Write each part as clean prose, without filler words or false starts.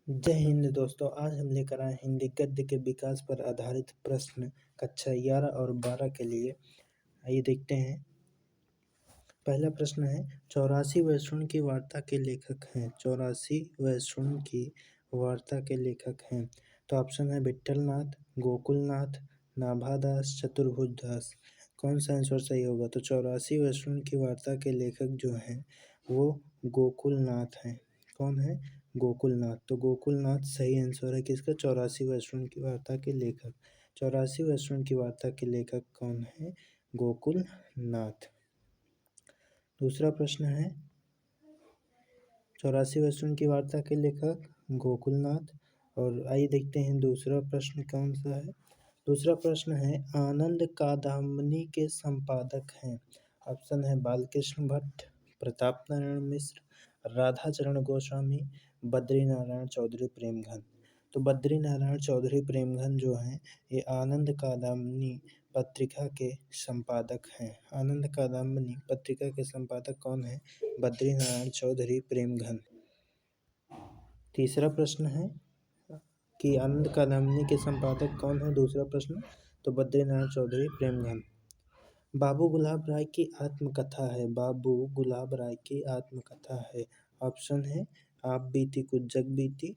जय हिंद दोस्तों। आज हम लेकर आए हिंदी गद्य के विकास पर आधारित प्रश्न कक्षा 11 और 12 के लिए। आइए देखते हैं। पहला प्रश्न है, 84वें स्वर्ण की वार्ता के लेखक हैं। 84वें स्वर्ण की वार्ता के लेखक हैं तो ऑप्शन है विट्ठलनाथ, गोकुलनाथ, नाभादास, चतुर्भुजदास। कौन सा आंसर सही होगा? तो 84वें स्वर्ण की वार्ता के लेखक जो हैं वो गोकुलनाथ हैं। कौन है? गोकुलनाथ। तो गोकुलनाथ सही आंसर है किसका? 84वें स्वर्ण की वार्ता के लेखक। 84वें स्वर्ण की वार्ता के लेखक कौन है? गोकुलनाथ। दूसरा प्रश्न है, 84वें स्वर्ण की वार्ता के लेखक गोकुलनाथ। और आइए देखते हैं दूसरा प्रश्न कौन सा है। दूसरा प्रश्न है, आनंद कादम्बनी के संपादक हैं। ऑप्शन है बालकृष्ण भट्ट, प्रताप नारायण मिश्र, राधाचरण गोस्वामी, बद्रीनारायण चौधरी प्रेमघन। तो बद्रीनारायण चौधरी प्रेमघन जो हैं ये आनंद कादम्बनी पत्रिका के संपादक हैं। आनंद कादम्बनी पत्रिका के संपादक कौन है? बद्रीनारायण चौधरी प्रेमघन। तीसरा प्रश्न है कि आनंद कादम्बनी के संपादक कौन है? दूसरा प्रश्न तो बद्रीनारायण चौधरी प्रेमघन। बाबू गुलाब राय की आत्मकथा है। बाबू गुलाब राय की आत्मकथा है। ऑप्शन है आप बीती कुछ जग बीती,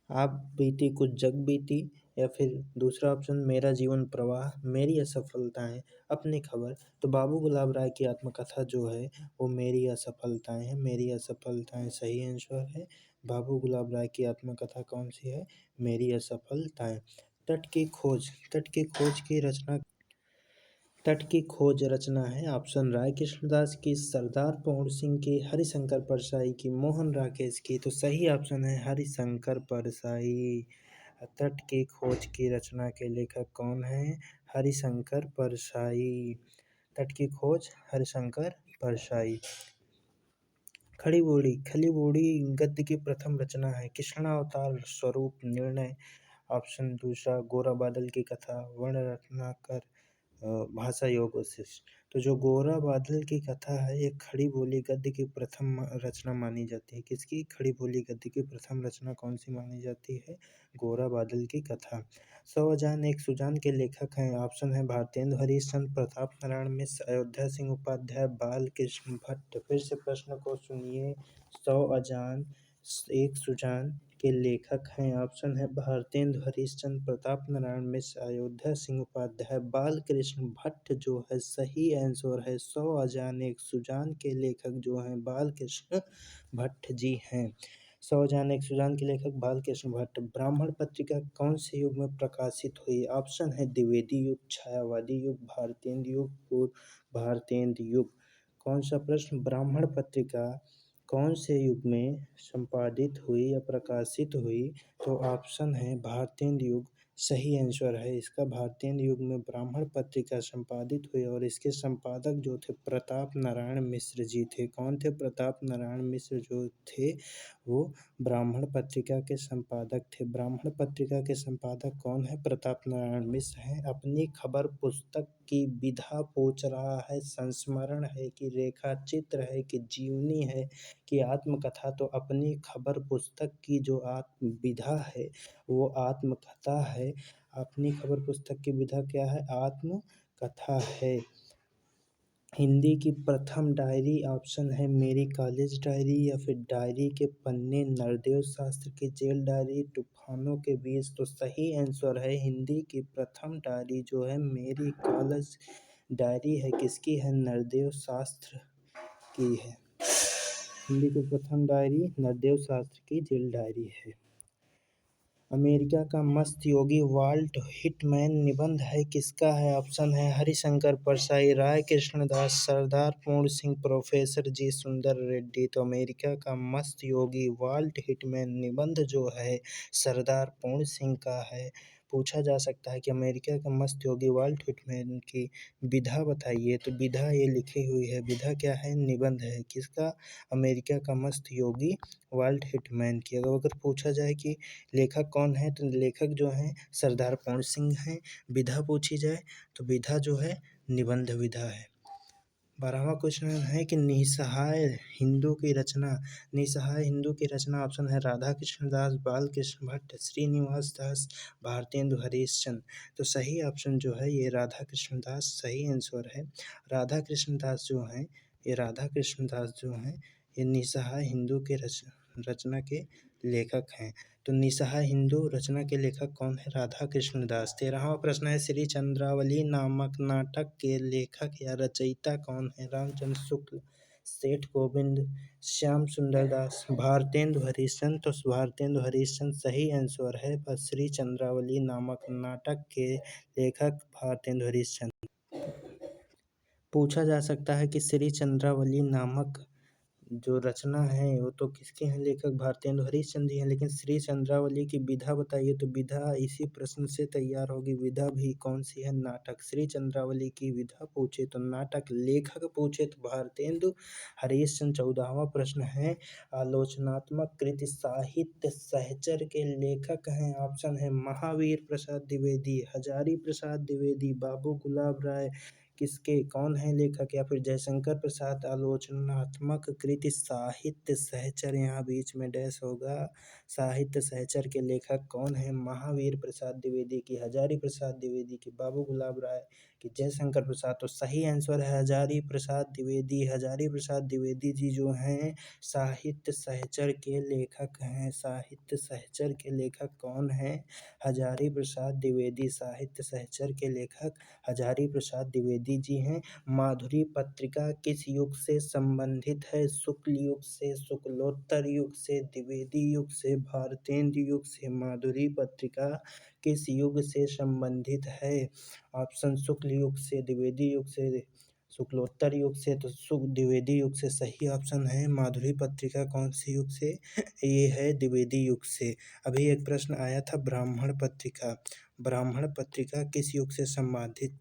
आप बीती कुछ जग बीती, या फिर दूसरा ऑप्शन मेरा जीवन प्रवाह, मेरी असफलताएं, अपनी खबर। तो बाबू गुलाब राय की आत्मकथा जो है वो मेरी असफलताएं है। मेरी असफलताएं सही आंसर है। बाबू गुलाब राय की आत्मकथा कौन सी है? मेरी असफलताएं। तट की खोज, तट की खोज की रचना, तट की खोज रचना है ऑप्शन राय कृष्णदास की, सरदार पूर्ण सिंह की, हरिशंकर परसाई की, मोहन राकेश की। तो सही ऑप्शन है हरिशंकर परसाई। तट की खोज की रचना के लेखक कौन है? हरिशंकर परसाई। तट की खोज हरिशंकर परसाई। खड़ी बूढ़ी, खली बूढ़ी गद्य की प्रथम रचना है। कृष्णावतार स्वरूप निर्णय। ऑप्शन दूसरा गोरा बादल की कथा, वर्ण रत्नाकर, भाषा योग वशिष्ठ। तो जो गोरा बादल की कथा है ये खड़ी बोली गद्य की प्रथम रचना मानी जाती है। किसकी? खड़ी बोली गद्य की प्रथम रचना कौन सी मानी जाती है? गोरा बादल की कथा। 100 अजान एक सुजान के लेखक हैं। ऑप्शन है भारतेंदु हरिश्चंद्र, प्रताप नारायण मिश्र, अयोध्या सिंह उपाध्याय, बाल कृष्ण भट्ट। फिर से प्रश्न को सुनिए। 100 अजान एक सुजान के लेखक हैं। ऑप्शन है भारतेंदु हरिश्चंद्र, प्रताप नारायण मिश्र, अयोध्या सिंह उपाध्याय, बाल कृष्ण भट्ट जो है सही आंसर है। 100 अजान एक सुजान के लेखक जो हैं बाल कृष्ण भट्ट जी हैं। 100 अजान एक सुजान के लेखक बाल कृष्ण भट्ट। ब्राह्मण पत्रिका कौन से युग में प्रकाशित हुई? ऑप्शन है द्विवेदी युग, छायावादी युग, भारतेंदु युग, पूर्व भारतेंदु युग। कौन सा प्रश्न? ब्राह्मण पत्रिका कौन से युग में संपादित हुई या प्रकाशित हुई? तो ऑप्शन है भारतेंदु युग सही आंसर है इसका। भारतेंदु युग में ब्राह्मण पत्रिका संपादित हुई और इसके संपादक जो थे प्रताप नारायण मिश्र जी थे। कौन थे? प्रताप नारायण मिश्र जो थे वो ब्राह्मण पत्रिका के संपादक थे। ब्राह्मण पत्रिका के संपादक कौन है? प्रताप नारायण मिश्र हैं। अपनी खबर पुस्तक की विधा पूछ रहा है, संस्मरण है कि रेखा चित्र है कि जीवनी है कि आत्मकथा? तो अपनी खबर पुस्तक की जो विधा है वो आत्मकथा है। अपनी खबर पुस्तक की विधा क्या है? आत्मकथा है। हिंदी की प्रथम डायरी ऑप्शन है मेरी कॉलेज डायरी, या फिर डायरी के पन्ने नरदेव शास्त्र की जेल डायरी, तूफानों के बीच। तो सही आंसर है हिंदी की प्रथम डायरी जो है मेरी कॉलेज डायरी है। किसकी है? नरदेव शास्त्र की है। हिंदी की प्रथम डायरी नरदेव शास्त्र की जेल डायरी है। अमेरिका का मस्त योगी वाल्ट हिटमैन निबंध है किसका है? ऑप्शन है हरिशंकर परसाई, राय कृष्णदास, सरदार पूर्ण सिंह, प्रोफेसर जी सुंदर रेड्डी। तो अमेरिका का मस्त योगी वाल्ट हिटमैन निबंध जो है सरदार पूर्ण सिंह का है। पूछा जा सकता है कि अमेरिका का मस्त योगी वाल्ट हिटमैन की विधा बताइए। तो विधा ये लिखी हुई है। विधा क्या है? निबंध है। किसका? अमेरिका का मस्त योगी वाल्ट हिटमैन की। अगर पूछा जाए कि लेखक कौन है तो लेखक जो हैं सरदार पूर्ण सिंह हैं। विधा पूछी जाए तो विधा जो है निबंध विधा है। 12वां क्वेश्चन है कि निसहाय हिंदू की रचना। निसहाय हिंदू की रचना ऑप्शन है राधा कृष्ण दास, बाल कृष्ण भट्ट, श्रीनिवास दास, भारतेंदु हरिश्चंद्र। तो सही ऑप्शन जो है ये राधा कृष्ण दास सही आंसर है। राधा कृष्ण दास जो हैं ये राधा कृष्ण दास जो हैं ये निसहाय हिंदू के रचना के लेखक हैं। तो निसहाय हिंदू रचना के लेखक कौन है? राधा कृष्ण दास। 13वां प्रश्न है श्री चंद्रावली नामक नाटक के लेखक या रचयिता कौन है? रामचंद्र शुक्ल, सेठ गोविंद, श्याम सुंदर दास, भारतेंदु हरिश्चंद्र। तो भारतेंदु हरिश्चंद्र सही आंसर है। पर श्री चंद्रावली नामक नाटक के लेखक भारतेंदु हरिश्चंद्र। पूछा जा सकता है कि श्री चंद्रावली नामक जो रचना है वो तो किसके हैं लेखक? भारतेंदु हरिश्चंद्र जी हैं। लेकिन श्री चंद्रावली की विधा बताइए, तो विधा इसी प्रश्न से तैयार होगी। विधा भी कौन सी है? नाटक। श्री चंद्रावली की विधा पूछे तो नाटक, लेखक पूछे तो भारतेंदु हरिश्चंद्र। 14वां प्रश्न है आलोचनात्मक कृति साहित्य सहचर के लेखक हैं। ऑप्शन है महावीर प्रसाद द्विवेदी, हजारी प्रसाद द्विवेदी, बाबू गुलाब राय, किसके कौन है लेखक? या फिर जयशंकर प्रसाद। आलोचनात्मक कृति साहित्य सहचर, यहाँ बीच में डैश होगा। साहित्य सहचर के लेखक कौन है? महावीर प्रसाद द्विवेदी की, हजारी प्रसाद द्विवेदी की, बाबू गुलाब राय की, जयशंकर प्रसाद। तो सही आंसर है हजारी प्रसाद द्विवेदी। हजारी प्रसाद द्विवेदी जी जो हैं साहित्य सहचर के लेखक हैं। साहित्य सहचर के लेखक कौन हैं? हजारी प्रसाद द्विवेदी। साहित्य सहचर के लेखक हजारी प्रसाद द्विवेदी जी हैं। माधुरी पत्रिका किस युग से संबंधित है? शुक्ल युग से, शुक्लोत्तर युग से, द्विवेदी युग से, भारतेंदु युग से। माधुरी पत्रिका किस युग से संबंधित है? ऑप्शन शुक्ल युग से, द्विवेदी युग से, शुक्लोत्तर युग से। तो द्विवेदी युग से सही ऑप्शन है। माधुरी पत्रिका कौन से युग से? ये है द्विवेदी युग से। अभी एक प्रश्न आया था ब्राह्मण पत्रिका। ब्राह्मण पत्रिका किस युग से संबंधित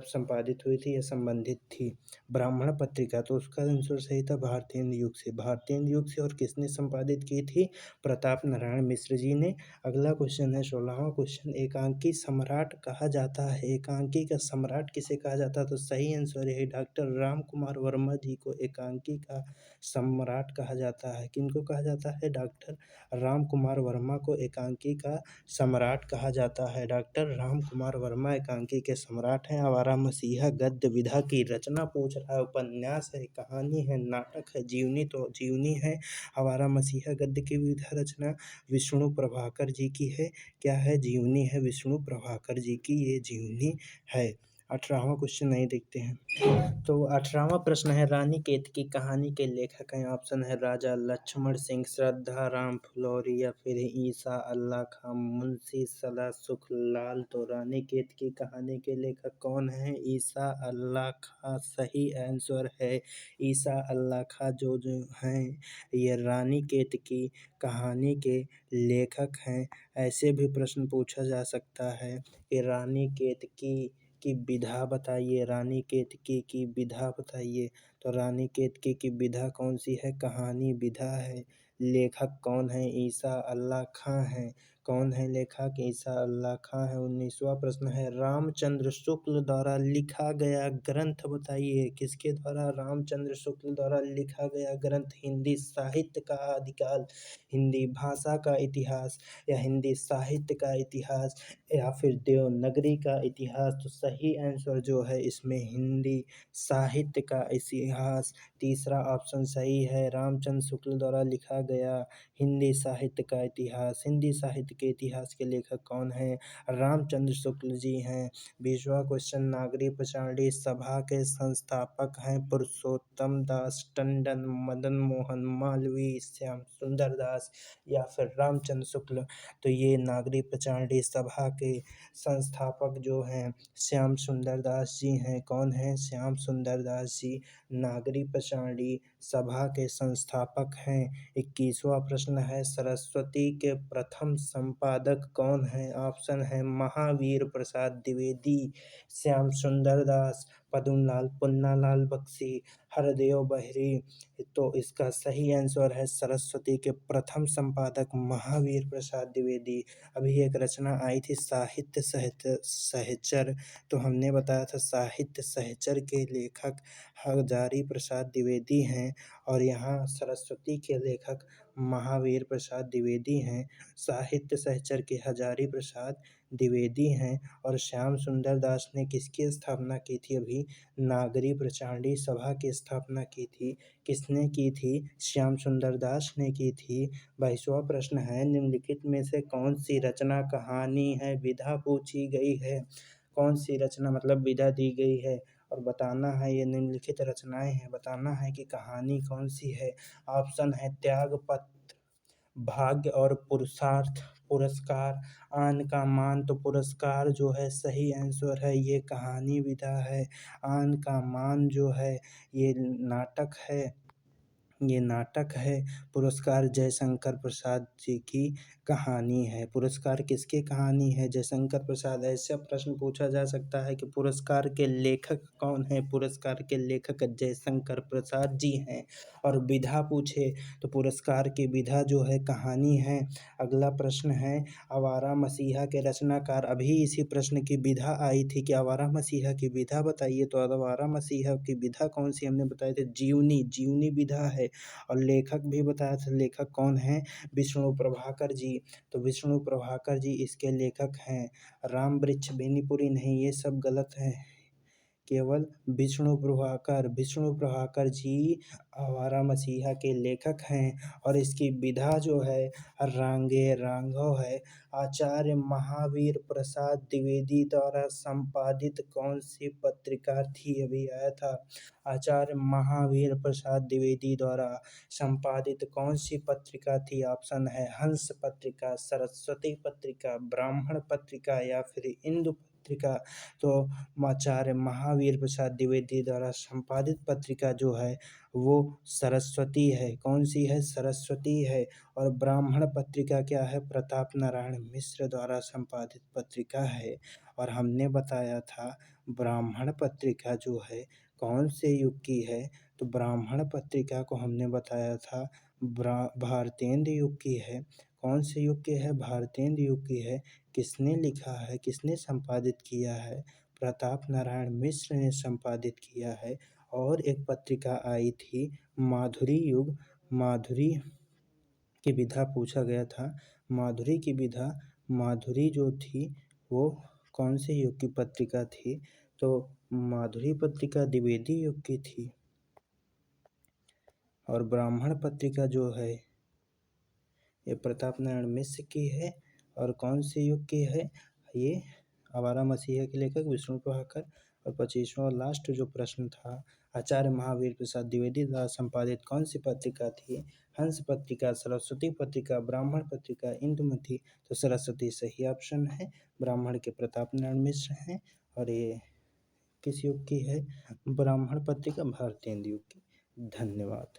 संपादित हुई थी या संबंधित थी? ब्राह्मण पत्रिका, तो उसका आंसर सही था भारतेंदु युग से। भारतेंदु युग से। और किसने संपादित की थी? प्रताप नारायण मिश्र जी ने। अगला क्वेश्चन है 16वां क्वेश्चन, एकांकी सम्राट कहा जाता है। एकांकी का सम्राट किसे कहा जाता है? तो सही आंसर है डॉक्टर राम कुमार वर्मा जी को एकांकी का सम्राट कहा जाता है। किनको कहा जाता है? डॉक्टर राम कुमार वर्मा को एकांकी का सम्राट कहा जाता है। डॉक्टर राम कुमार वर्मा एकांकी के सम्राट हैं। आवारा मसीहा गद्य विधा की रचना पूछ रहा है। उपन्यास है, कहानी है, नाटक है, जीवनी? तो जीवनी है। आवारा मसीहा गद्य की विधा रचना विष्णु प्रभाकर जी की है। क्या है? जीवनी है, विष्णु प्रभाकर जी की ये जीवनी है। 18वां क्वेश्चन नहीं देखते हैं। तो 18वां प्रश्न है रानी केतकी कहानी के लेखक हैं। ऑप्शन है राजा लक्ष्मण सिंह, श्रद्धा राम फुलौरी, या फिर ईसा अल्लाह खां, मुंशी सदा सुखलाल। तो रानी केतकी कहानी के लेखक कौन है? ईसा अल्लाह खां सही आंसर है। ईसा अल्लाह खां जो हैं ये रानी केतकी कहानी के लेखक हैं। ऐसे भी प्रश्न पूछा जा सकता है कि रानी केतकी की विधा बताइए। रानी केतकी की विधा बताइए। तो रानी केतकी की विधा कौन सी है? कहानी विधा है। लेखक कौन है? ईसा अल्लाह खां हैं। कौन है लेखक? ईसा अल्लाह खां है। 19वां प्रश्न है रामचंद्र शुक्ल द्वारा लिखा गया ग्रंथ बताइए। किसके द्वारा? रामचंद्र शुक्ल द्वारा लिखा गया ग्रंथ। हिंदी साहित्य का आदिकाल, हिंदी भाषा का इतिहास, या हिंदी साहित्य का इतिहास, या फिर देवनागरी का इतिहास? तो सही आंसर जो है इसमें हिंदी साहित्य का इतिहास। तीसरा ऑप्शन सही है। रामचंद्र शुक्ल द्वारा लिखा गया हिंदी साहित्य का इतिहास। हिंदी साहित्य के इतिहास के लेखक कौन हैं? रामचंद्र शुक्ल जी हैं। 20वां क्वेश्चन नागरी पचाड़ी सभा के संस्थापक हैं पुरुषोत्तम दास टंडन, मदन मोहन मालवीय, श्याम सुंदर दास, या फिर रामचंद्र शुक्ल? तो ये नागरी पचाड़ी सभा के संस्थापक जो हैं श्याम सुंदर दास जी हैं। कौन है? श्याम सुंदर दास जी नागरी पचाड़ी सभा के संस्थापक हैं। 21वां प्रश्न है, सरस्वती के प्रथम संपादक कौन है? ऑप्शन है महावीर प्रसाद द्विवेदी, श्याम सुंदर दास, पद्मलाल पुन्नालाल बख्शी, हरदेव बहरी। तो इसका सही आंसर है सरस्वती के प्रथम संपादक महावीर प्रसाद द्विवेदी। अभी एक रचना आई थी साहित्य सहचर, तो हमने बताया था साहित्य सहचर के लेखक हजारी प्रसाद द्विवेदी हैं और यहाँ सरस्वती के लेखक महावीर प्रसाद द्विवेदी हैं। साहित्य सहचर के हजारी प्रसाद द्विवेदी हैं और श्याम सुंदर दास ने किसकी स्थापना की थी? अभी नागरी प्रचांडी सभा की स्थापना की थी। किसने की थी? श्याम सुंदर दास ने की थी। 22वां प्रश्न है, निम्नलिखित में से कौन सी रचना कहानी है? विधा पूछी गई है। कौन सी रचना मतलब विधा दी गई है और बताना है ये निम्नलिखित रचनाएं हैं, बताना है कि कहानी कौन सी है। ऑप्शन है त्यागपत्र, भाग्य और पुरुषार्थ, पुरस्कार, आन का मान। तो पुरस्कार जो है सही आंसर है, ये कहानी विधा है। आन का मान जो है ये नाटक है, ये नाटक है। पुरस्कार जयशंकर प्रसाद जी की कहानी है। पुरस्कार किसकी कहानी है? जयशंकर प्रसाद। ऐसा प्रश्न पूछा जा सकता है कि पुरस्कार के लेखक कौन है? पुरस्कार के लेखक जयशंकर प्रसाद जी हैं। और विधा पूछे तो पुरस्कार की विधा जो है कहानी है। अगला प्रश्न है, आवारा मसीहा के रचनाकार। अभी इसी प्रश्न की विधा आई थी कि आवारा मसीहा की विधा बताइए। तो आवारा मसीहा की विधा कौन सी हमने बताई थी? जीवनी, जीवनी विधा है। और लेखक भी बताया था, लेखक कौन है? विष्णु प्रभाकर जी। तो विष्णु प्रभाकर जी इसके लेखक हैं। राम वृक्ष बेनीपुरी नहीं, ये सब गलत है। केवल विष्णु प्रभाकर जी आवारा मसीहा के लेखक हैं। और इसकी विधा जो है रांगे रांघव है। आचार्य महावीर प्रसाद द्विवेदी द्वारा संपादित कौन सी पत्रिका थी? अभी आया था। आचार्य महावीर प्रसाद द्विवेदी द्वारा संपादित कौन सी पत्रिका थी? ऑप्शन है हंस पत्रिका, सरस्वती पत्रिका, ब्राह्मण पत्रिका या फिर इंदु पत्रिका। तो आचार्य महावीर प्रसाद द्विवेदी द्वारा संपादित पत्रिका जो है वो सरस्वती है। कौन सी है? सरस्वती है। और ब्राह्मण पत्रिका क्या है? प्रताप नारायण मिश्र द्वारा संपादित पत्रिका है। और हमने बताया था ब्राह्मण पत्रिका जो है कौन से युग की है? तो ब्राह्मण पत्रिका को हमने बताया था भारतेंद्र युग की है। कौन से युग की है? भारतेंद्र युग की है। किसने लिखा है? किसने संपादित किया है? प्रताप नारायण मिश्र ने संपादित किया है। और एक पत्रिका आई थी माधुरी युग, माधुरी की विधा पूछा गया था। माधुरी की विधा, माधुरी जो थी वो कौन से युग की पत्रिका थी? तो माधुरी पत्रिका द्विवेदी युग की थी। और ब्राह्मण पत्रिका जो है ये प्रताप नारायण मिश्र की है। और कौन से युग की है? ये आवारा मसीहा के लेखक विष्णु प्रभाकर। और 25वां लास्ट जो प्रश्न था, आचार्य महावीर प्रसाद द्विवेदी द्वारा संपादित कौन सी पत्रिका थी? हंस पत्रिका, सरस्वती पत्रिका, ब्राह्मण पत्रिका, इंदुमती। तो सरस्वती सही ऑप्शन है। ब्राह्मण के प्रताप नारायण मिश्र हैं और ये किस युग की है? ब्राह्मण पत्रिका भारतेंदु युग की। धन्यवाद।